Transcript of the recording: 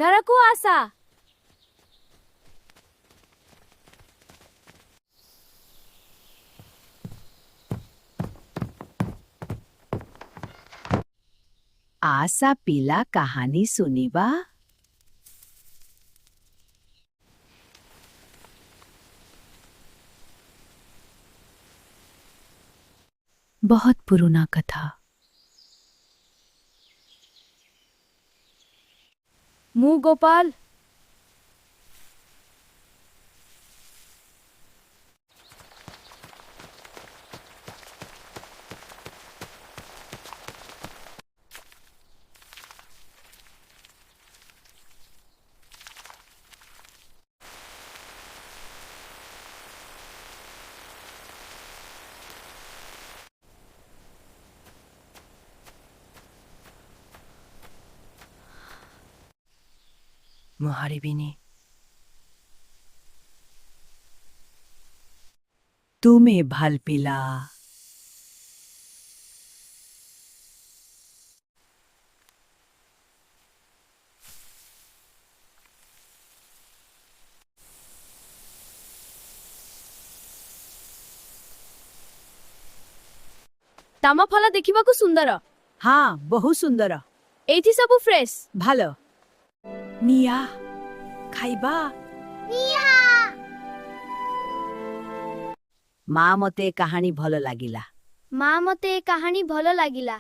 ଘରକୁ ଆସ। आशा पिला कहानी सुनिबा। बहुत पुराना कथा। ମୁଁ ଗୋପାଳ। ମୁଁ ହାରିବିନି। ତୁମେ ভাল ପିଲା। ତମ ଫଳ ଦେଖିବାକୁ ସୁନ୍ଦର। ହଁ ବହୁତ ସୁନ୍ଦର। ଏଇଠି ସବୁ ଫ୍ରେଶ। ଭଲ। ନିଆ ଖାଇବା। ମା ମତେ କାହାଣୀ ଭଲ ଲାଗିଲା। ମା ମତେ ଏ କାହାଣୀ ଭଲ ଲାଗିଲା।